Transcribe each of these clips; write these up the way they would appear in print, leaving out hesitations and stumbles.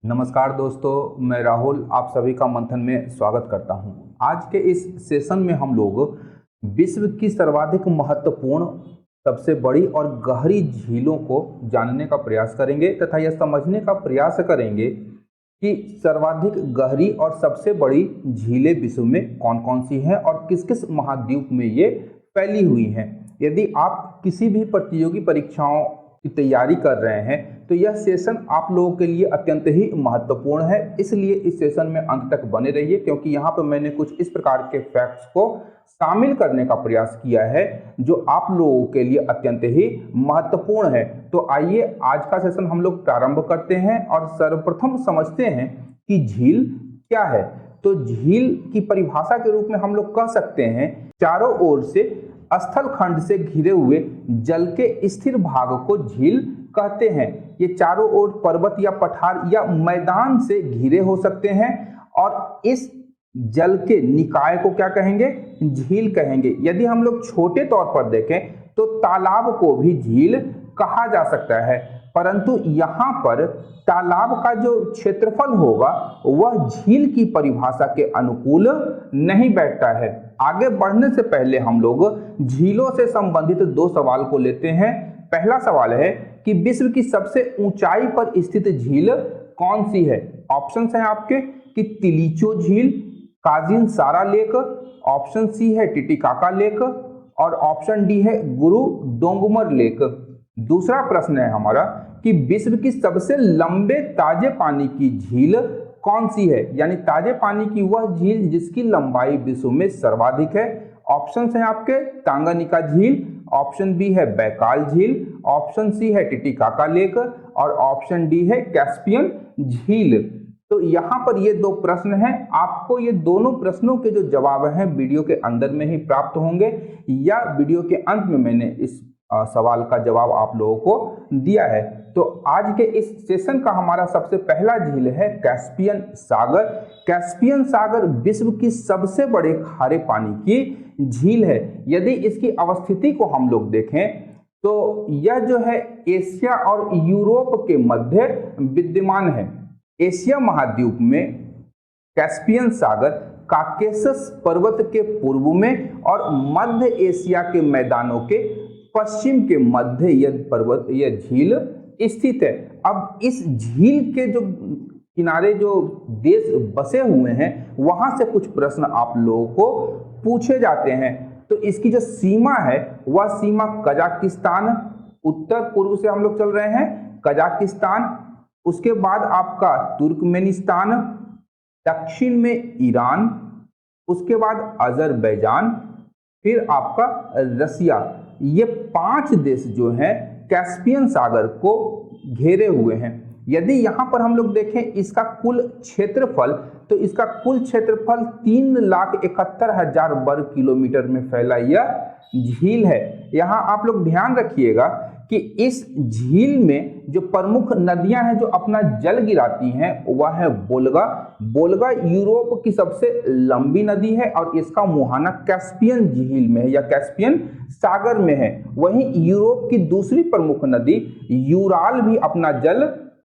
नमस्कार दोस्तों, मैं राहुल आप सभी का मंथन में स्वागत करता हूं। आज के इस सेशन में हम लोग विश्व की सर्वाधिक महत्वपूर्ण, सबसे बड़ी और गहरी झीलों को जानने का प्रयास करेंगे तथा यह समझने का प्रयास करेंगे कि सर्वाधिक गहरी और सबसे बड़ी झीलें विश्व में कौन कौन सी हैं और किस किस महाद्वीप में ये फैली हुई हैं। यदि आप किसी भी प्रतियोगी परीक्षाओं की तैयारी कर रहे हैं तो यह सेशन आप लोगों के लिए अत्यंत ही महत्वपूर्ण है, इसलिए इस सेशन में अंत तक बने रहिए क्योंकि यहाँ पर मैंने कुछ इस प्रकार के फैक्ट्स को शामिल करने का प्रयास किया है जो आप लोगों के लिए अत्यंत ही महत्वपूर्ण है। तो आइए आज का सेशन हम लोग प्रारंभ करते हैं और सर्वप्रथम समझते हैं कि झील क्या है। तो झील की परिभाषा के रूप में हम लोग कह सकते हैं चारों ओर से स्थल खंड से घिरे हुए जल के स्थिर भाग को झील कहते हैं। ये चारों ओर पर्वत या पठार या मैदान से घिरे हो सकते हैं और इस जल के निकाय को क्या कहेंगे? झील कहेंगे। यदि हम लोग छोटे तौर पर देखें तो तालाब को भी झील कहा जा सकता है, परंतु यहाँ पर तालाब का जो क्षेत्रफल होगा वह झील की परिभाषा के अनुकूल नहीं बैठता है। आगे बढ़ने से पहले हम लोग झीलों से संबंधित दो सवाल को लेते हैं। पहला सवाल है कि विश्व की सबसे ऊंचाई पर स्थित झील कौन सी है? ऑप्शंस हैं आपके कि तिलिचो झील, काजिन सारा लेक, ऑप्शन सी है टिटिकाका लेक और ऑप्शन डी है गुरु डोंगमर लेक। दूसरा प्रश्न है हमारा कि विश्व की सबसे लंबे ताजे पानी की झील कौन सी है, यानी ताजे पानी की वह झील जिसकी लंबाई विश्व में सर्वाधिक है। ऑप्शंस हैं आपके तांगानिका झील, ऑप्शन बी है बैकाल झील, ऑप्शन सी है टिटिकाका लेक और ऑप्शन डी है कैस्पियन झील। तो यहाँ पर ये दो प्रश्न हैं, आपको ये दोनों प्रश्नों के जो जवाब हैं वीडियो के अंदर में ही प्राप्त होंगे या वीडियो के अंत में मैंने इस सवाल का जवाब आप लोगों को दिया है। तो आज के इस सेशन का हमारा सबसे पहला झील है कैस्पियन सागर। कैस्पियन सागर विश्व की सबसे बड़े खारे पानी की झील है। यदि इसकी अवस्थिति को हम लोग देखें तो यह जो है एशिया और यूरोप के मध्य विद्यमान है। एशिया महाद्वीप में कैस्पियन सागर काकेशस पर्वत के पूर्व में और मध्य एशिया के मैदानों के पश्चिम के मध्य यह झील स्थित है। अब इस झील के जो किनारे जो देश बसे हुए हैं वहां से कुछ प्रश्न आप लोगों को पूछे जाते हैं। तो इसकी जो सीमा है वह सीमा कजाकिस्तान, उत्तर पूर्व से हम लोग चल रहे हैं कजाकिस्तान, उसके बाद आपका तुर्कमेनिस्तान, दक्षिण में ईरान, उसके बाद अजरबैजान, फिर आपका रसिया। ये 5 देश जो हैं कैस्पियन सागर को घेरे हुए हैं। यदि यहाँ पर हम लोग देखें इसका कुल क्षेत्रफल, तो इसका कुल क्षेत्रफल 3,71,000 वर्ग किलोमीटर में फैला यह झील है। यहाँ आप लोग ध्यान रखिएगा कि इस झील में जो प्रमुख नदियां हैं जो अपना जल गिराती हैं वह है बोल्गा। बोल्गा यूरोप की सबसे लंबी नदी है और इसका मुहाना कैस्पियन झील में है या कैस्पियन सागर में है। वहीं यूरोप की दूसरी प्रमुख नदी यूराल भी अपना जल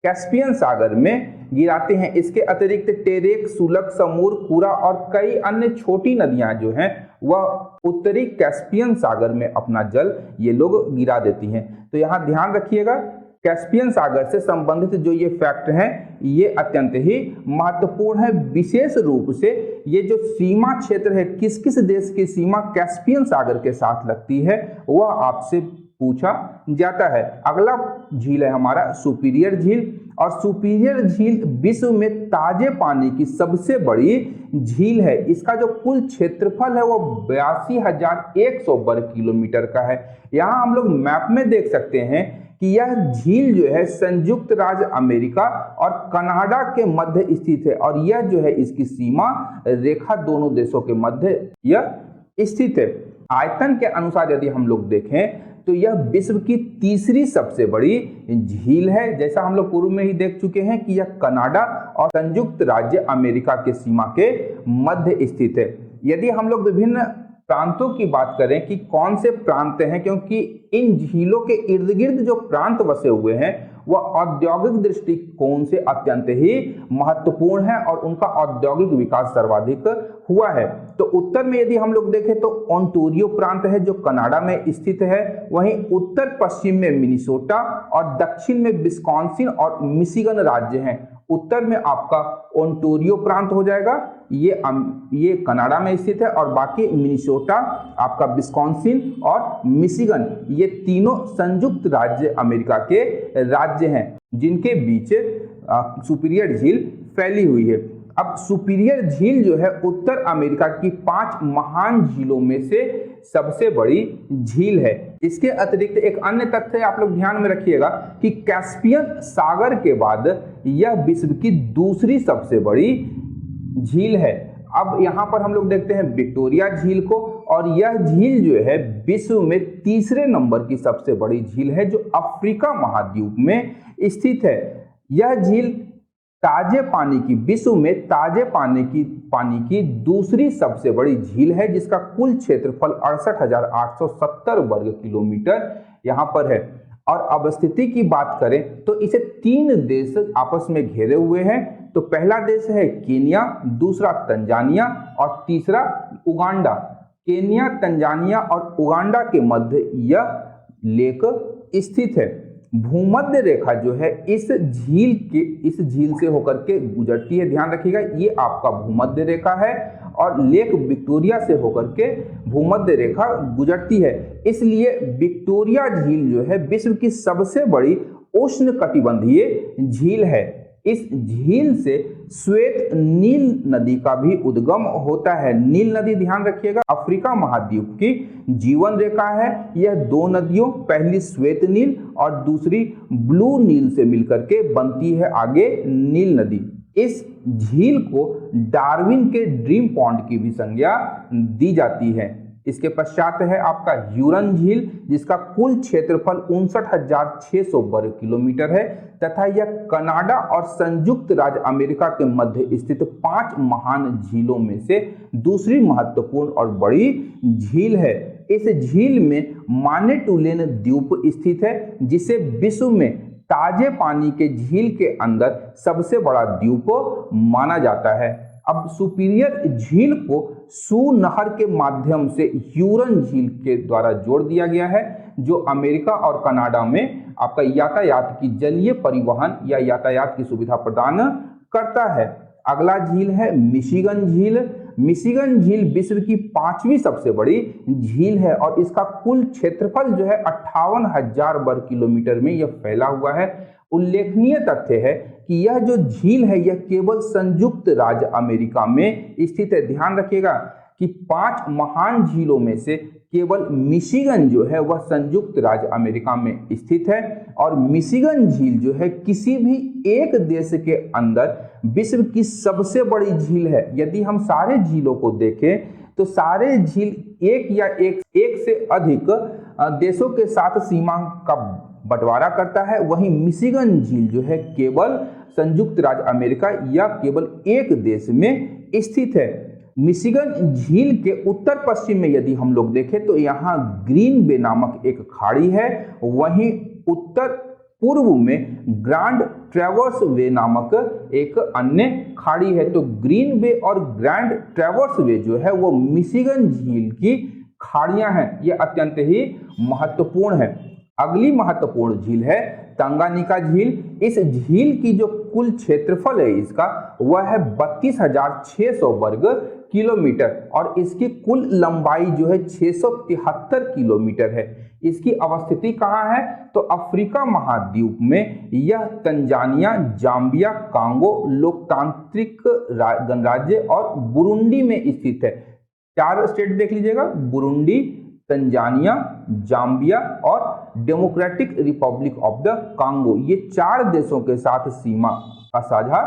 कैस्पियन सागर में गिराते हैं। इसके अतिरिक्त टेरेक, सुलक, समूर, कुरा और कई अन्य छोटी नदियां जो हैं वह उत्तरी कैस्पियन सागर में अपना जल ये लोग गिरा देती हैं। तो यहाँ ध्यान रखिएगा कैस्पियन सागर से संबंधित जो ये फैक्ट हैं ये अत्यंत ही महत्वपूर्ण है। विशेष रूप से ये जो सीमा क्षेत्र है, किस किस देश की सीमा कैस्पियन सागर के साथ लगती है वह आपसे पूछा जाता है। अगला झील है हमारा सुपीरियर झील और सुपीरियर झील विश्व में ताजे पानी की सबसे बड़ी झील है। इसका जो कुल क्षेत्रफल है वो 82,100 वर्ग किलोमीटर का है। यहाँ हम लोग मैप में देख सकते हैं कि यह झील जो है संयुक्त राज्य अमेरिका और कनाडा के मध्य स्थित है और यह जो है इसकी सीमा रेखा दोनों देशों के मध्य यह स्थित है। आयतन के अनुसार यदि हम लोग देखें तो यह विश्व की तीसरी सबसे बड़ी झील है। जैसा हम लोग पूर्व में ही देख चुके हैं कि यह कनाडा और संयुक्त राज्य अमेरिका के सीमा के मध्य स्थित है। यदि हम लोग विभिन्न प्रांतों की बात करें कि कौन से प्रांत हैं, क्योंकि इन झीलों के इर्द गिर्द जो प्रांत बसे हुए हैं वह औद्योगिक दृष्टिकोण से अत्यंत ही महत्वपूर्ण है और उनका औद्योगिक विकास सर्वाधिक हुआ है। तो उत्तर में यदि हम लोग देखें तो ओंटारियो प्रांत है जो कनाडा में स्थित है, वहीं उत्तर पश्चिम में मिनेसोटा और दक्षिण में विस्कॉन्सिन और मिशिगन राज्य हैं। उत्तर में आपका ओंटारियो प्रांत हो जाएगा, ये कनाडा में स्थित है, और बाकी मिनेसोटा, आपका विस्कॉन्सिन और मिशिगन, ये तीनों संयुक्त राज्य अमेरिका के राज्य हैं जिनके बीच सुपीरियर झील फैली हुई है। अब सुपीरियर झील जो है उत्तर अमेरिका की 5 महान झीलों में से सबसे बड़ी झील है। इसके अतिरिक्त एक अन्य तथ्य आप लोग ध्यान में रखिएगा कि कैस्पियन सागर के बाद यह विश्व की दूसरी सबसे बड़ी झील है। अब यहाँ पर हम लोग देखते हैं विक्टोरिया झील को, और यह झील जो है विश्व में तीसरे नंबर की सबसे बड़ी झील है जो अफ्रीका महाद्वीप में स्थित है। यह झील ताजे पानी की, विश्व में ताजे पानी की दूसरी सबसे बड़ी झील है जिसका कुल क्षेत्रफल 68,870 वर्ग किलोमीटर यहाँ पर है। और अवस्थिति की बात करें तो इसे 3 देश आपस में घेरे हुए हैं। तो पहला देश है केन्या, दूसरा तंजानिया और तीसरा उगांडा। केन्या, तंजानिया और उगांडा के मध्य यह लेक स्थित है। भूमध्य रेखा जो है इस झील से होकर के गुजरती है, ध्यान रखिएगा, ये आपका भूमध्य रेखा है और लेक विक्टोरिया से होकर के भूमध्य रेखा गुजरती है। इसलिए विक्टोरिया झील जो है विश्व की सबसे बड़ी उष्णकटिबंधीय झील है। इस झील से श्वेत नील नदी का भी उद्गम होता है। नील नदी, ध्यान रखिएगा, अफ्रीका महाद्वीप की जीवन रेखा है। यह 2 नदियों, पहली श्वेत नील और दूसरी ब्लू नील से मिलकर के बनती है आगे नील नदी। इस झील को डार्विन के ड्रीम पॉन्ड की भी संज्ञा दी जाती है। इसके पश्चात है आपका ह्यूरन झील जिसका कुल क्षेत्रफल 59,600 वर्ग किलोमीटर है तथा यह कनाडा और संयुक्त राज्य अमेरिका के मध्य स्थित 5 महान झीलों में से दूसरी महत्वपूर्ण और बड़ी झील है। इस झील में मानेटुलेन द्वीप स्थित है जिसे विश्व में ताजे पानी के झील के अंदर सबसे बड़ा द्वीप माना जाता है। अब सुपीरियर झील को सू नहर के माध्यम से ह्यूरन झील के द्वारा जोड़ दिया गया है जो अमेरिका और कनाडा में आपका यातायात की जलीय परिवहन या यातायात की सुविधा प्रदान करता है। अगला झील है मिशिगन झील। मिशिगन झील विश्व की 5वीं सबसे बड़ी झील है और इसका कुल क्षेत्रफल जो है 58,000 वर्ग किलोमीटर में यह फैला हुआ है। उल्लेखनीय तथ्य है कि यह जो झील है यह केवल संयुक्त राज्य अमेरिका में स्थित है। ध्यान रखिएगा कि 5 महान झीलों में से केवल मिशिगन जो है वह संयुक्त राज्य अमेरिका में स्थित है और मिशिगन झील जो है किसी भी एक देश के अंदर विश्व की सबसे बड़ी झील है। यदि हम सारे झीलों को देखें तो सारे झील एक से अधिक देशों के साथ सीमा का बंटवारा करता है, वहीं मिशिगन झील जो है केवल संयुक्त राज्य अमेरिका या केवल एक देश में स्थित है। मिशिगन झील के उत्तर पश्चिम में यदि हम लोग देखें तो यहाँ ग्रीन बे नामक एक खाड़ी है, वहीं उत्तर पूर्व में ग्रैंड ट्रैवर्स वे नामक एक अन्य खाड़ी है। तो ग्रीन बे और ग्रैंड ट्रैवर्स वे जो है वो मिशिगन झील की खाड़ियां हैं, ये अत्यंत ही महत्वपूर्ण है। अगली महत्वपूर्ण झील है तंगानिका झील। इस झील की जो कुल क्षेत्रफल है इसका वह है 32,600 वर्ग किलोमीटर और इसकी कुल लंबाई जो है 673 किलोमीटर है। इसकी अवस्थिति कहाँ है तो अफ्रीका महाद्वीप में यह तंजानिया, जाम्बिया, कांगो, लोकतांत्रिक गणराज्य और बुरुंडी में स्थित है। 4 स्टेट देख लीजिएगा, बुरुंडी, तंजानिया, जाम्बिया और democratic Republic of the Congo, ये 4 देशों के साथ सीमा का साझा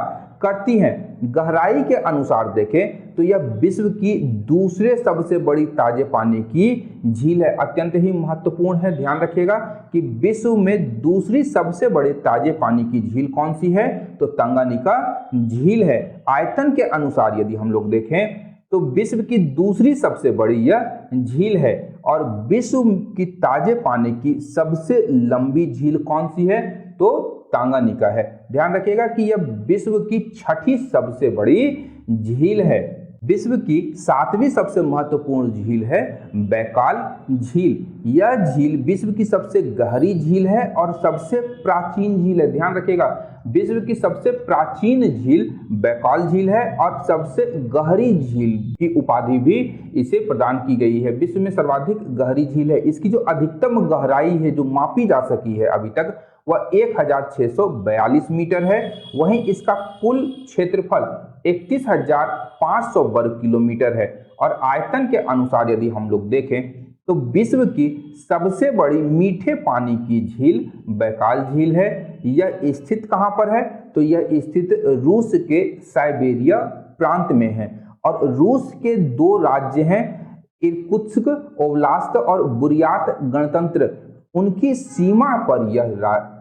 करती हैं। गहराई के अनुसार देखें तो यह विश्व की दूसरे सबसे बड़ी ताजे पानी की झील है, अत्यंत ही महत्वपूर्ण है। ध्यान रखिएगा कि विश्व में दूसरी सबसे बड़ी ताजे पानी की झील कौन सी है तो तंगानिका झील है। आयतन के अनुसार यदि हम लोग देखें तो विश्व की दूसरी सबसे बड़ी यह झील है और विश्व की ताजे पानी की सबसे लंबी झील कौन सी है तो तांगानिका है। ध्यान रखिएगा कि यह विश्व की छठी सबसे बड़ी झील है। विश्व की 7वीं सबसे महत्वपूर्ण झील है बैकाल झील। यह झील विश्व की सबसे गहरी झील है और सबसे प्राचीन झील है। ध्यान रखिएगा, विश्व की सबसे प्राचीन झील बैकाल झील है और सबसे गहरी झील की उपाधि भी इसे प्रदान की गई है। विश्व में सर्वाधिक गहरी झील है। इसकी जो अधिकतम गहराई है जो मापी जा सकी है अभी तक वह 1642 मीटर है। वहीं इसका कुल क्षेत्रफल 31,500 वर्ग किलोमीटर है। और आयतन के अनुसार यदि हम लोग देखें तो विश्व की सबसे बड़ी मीठे पानी की झील बैकाल झील है। यह स्थित कहाँ पर है? तो यह स्थित रूस के साइबेरिया प्रांत में है। और रूस के 2 राज्य हैं, इर्कुत्स्क ओब्लास्त और बुरियात गणतंत्र, उनकी सीमा पर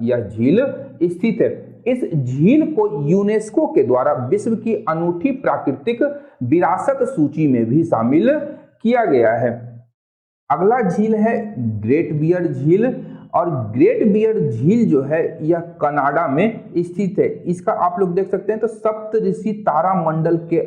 यह झील स्थित है। इस झील को यूनेस्को के द्वारा विश्व की अनूठी प्राकृतिक विरासत सूची में भी शामिल किया गया है। अगला झील है ग्रेट बियर झील। और ग्रेट बियर झील जो है यह कनाडा में स्थित है। इसका आप लोग देख सकते हैं तो सप्तऋषि तारा मंडल के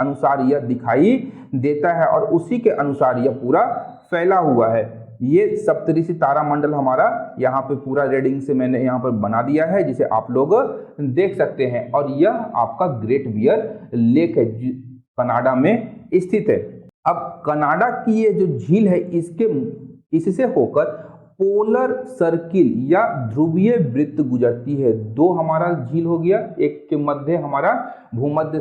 अनुसार यह दिखाई देता है और उसी के अनुसार यह पूरा फैला हुआ है। ये सप्तऋषि तारा मंडल हमारा यहाँ पे पूरा रेडिंग से मैंने यहाँ पर बना दिया है, जिसे आप लोग देख सकते हैं। और यह आपका ग्रेट बियर लेक है, कनाडा में स्थित है। अब कनाडा की ये जो झील है इससे होकर पोलर सर्किल या ध्रुवीय वृत्त गुजरती है। 2 हमारा झील हो गया, एक के मध्य हमारा भूमध्य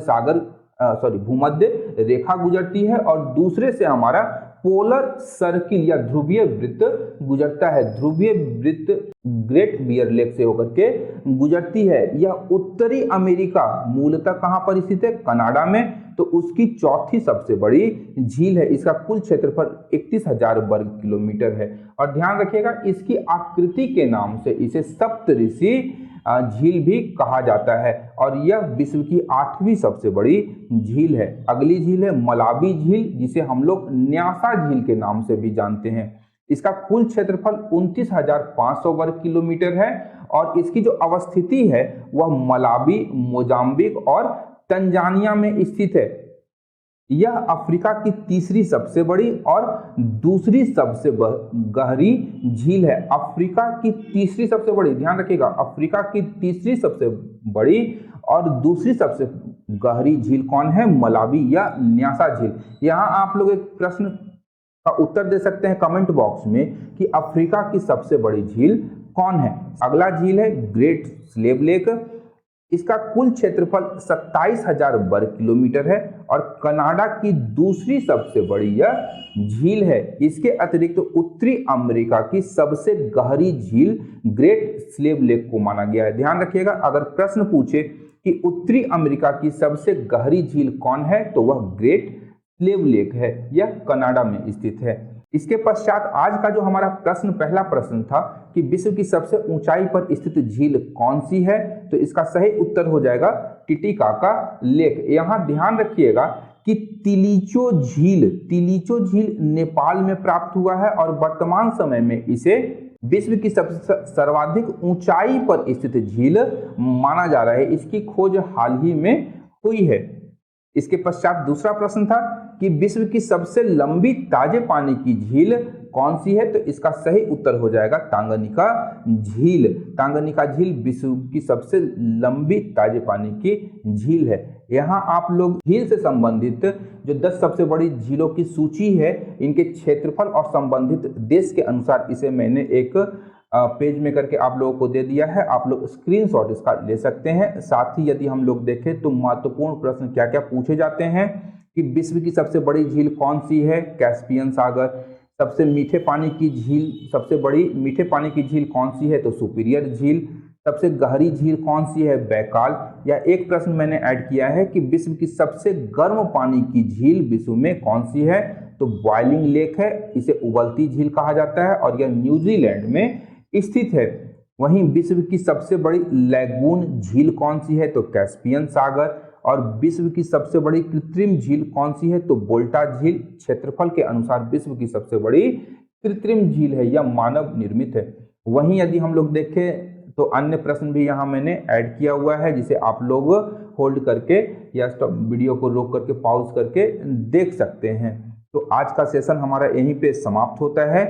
रेखा गुजरती है और दूसरे से हमारा पोलर सर्किल या ध्रुवीय वृत्त गुजरता है। ध्रुवीय वृत्त ग्रेट बियर लेक से होकर के गुजरती है। यह उत्तरी अमेरिका मूलतः कहां पर स्थित है? कनाडा में। तो उसकी 4थी सबसे बड़ी झील है। इसका कुल क्षेत्रफल 31,000 वर्ग किलोमीटर है। और ध्यान रखिएगा इसकी आकृति के नाम से इसे सप्तऋषि झील भी कहा जाता है। और यह विश्व की 8वीं सबसे बड़ी झील है। अगली झील है मलावी झील, जिसे हम लोग न्यासा झील के नाम से भी जानते हैं। इसका कुल क्षेत्रफल 29,500 वर्ग किलोमीटर है और इसकी जो अवस्थिति है वह मलावी, मोजाम्बिक और तंजानिया में स्थित है। यह अफ्रीका की 3री सबसे बड़ी और दूसरी सबसे गहरी झील है। अफ्रीका की 3री सबसे बड़ी, ध्यान रखिएगा, अफ्रीका की 3री सबसे बड़ी और दूसरी सबसे गहरी झील कौन है? मलावी या न्यासा झील। यहाँ आप लोग एक प्रश्न का उत्तर दे सकते हैं कमेंट बॉक्स में कि अफ्रीका की सबसे बड़ी झील कौन है। अगला झील है ग्रेट स्लेव लेक। इसका कुल क्षेत्रफल 27,000 वर्ग किलोमीटर है और कनाडा की दूसरी सबसे बड़ी यह झील है। इसके अतिरिक्त उत्तरी अमेरिका की सबसे गहरी झील ग्रेट स्लेव लेक को माना गया है। ध्यान रखिएगा, अगर प्रश्न पूछे कि उत्तरी अमेरिका की सबसे गहरी झील कौन है तो वह ग्रेट स्लेव लेक है। यह कनाडा में स्थित है। इसके पश्चात आज का जो हमारा पहला प्रश्न था कि विश्व की सबसे ऊंचाई पर स्थित झील कौन सी है, तो इसका सही उत्तर हो जाएगा टिटिकाका लेक। यहाँ ध्यान रखिएगा कि तिलिचो झील नेपाल में प्राप्त हुआ है और वर्तमान समय में इसे विश्व की सबसे सर्वाधिक ऊंचाई पर स्थित झील माना जा रहा है। इसकी खोज हाल ही में हुई है। इसके पश्चात दूसरा प्रश्न था कि विश्व की सबसे लंबी ताजे पानी की झील कौन सी है, तो इसका सही उत्तर हो जाएगा तांगनिका झील। तांगनिका झील विश्व की सबसे लंबी ताजे पानी की झील है। यहाँ आप लोग झील से संबंधित जो 10 सबसे बड़ी झीलों की सूची है, इनके क्षेत्रफल और संबंधित देश के अनुसार इसे मैंने एक पेज में करके आप लोगों को दे दिया है। आप लोग स्क्रीनशॉट इसका ले सकते हैं। साथ ही यदि हम लोग देखें तो महत्वपूर्ण प्रश्न क्या क्या पूछे जाते हैं कि विश्व की सबसे बड़ी झील कौन सी है? कैस्पियन सागर। सबसे मीठे पानी की झील, सबसे बड़ी मीठे पानी की झील कौन सी है? तो सुपीरियर झील। सबसे गहरी झील कौन सी है? बैकाल। या एक प्रश्न मैंने ऐड किया है कि विश्व की सबसे गर्म पानी की झील विश्व में कौन सी है? तो बॉइलिंग लेक है, इसे उबलती झील कहा जाता है और यह न्यूजीलैंड में स्थित है। वहीं विश्व की सबसे बड़ी लैगून झील कौन सी है? तो कैस्पियन सागर। और विश्व की सबसे बड़ी कृत्रिम झील कौन सी है? तो वोल्टा झील। क्षेत्रफल के अनुसार विश्व की सबसे बड़ी कृत्रिम झील है, यह मानव निर्मित है। वहीं यदि हम लोग देखें तो अन्य प्रश्न भी यहाँ मैंने ऐड किया हुआ है, जिसे आप लोग होल्ड करके या स्टॉप वीडियो को रोक करके पॉज करके देख सकते हैं। तो आज का सेशन हमारा यहीं पे समाप्त होता है।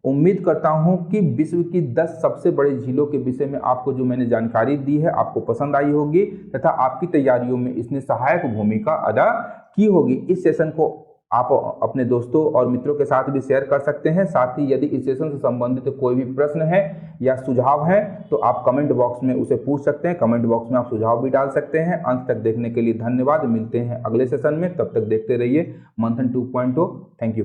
उम्मीद करता हूं कि विश्व की 10 सबसे बड़ी झीलों के विषय में आपको जो मैंने जानकारी दी है आपको पसंद आई होगी तथा आपकी तैयारियों में इसने सहायक भूमिका अदा की होगी। इस सेशन को आप अपने दोस्तों और मित्रों के साथ भी शेयर कर सकते हैं। साथ ही यदि इस सेशन से संबंधित कोई भी प्रश्न है या सुझाव है तो आप कमेंट बॉक्स में उसे पूछ सकते हैं। कमेंट बॉक्स में आप सुझाव भी डाल सकते हैं। अंत तक देखने के लिए धन्यवाद। मिलते हैं अगले सेशन में, तब तक देखते रहिए मंथन 2.0। Thank you.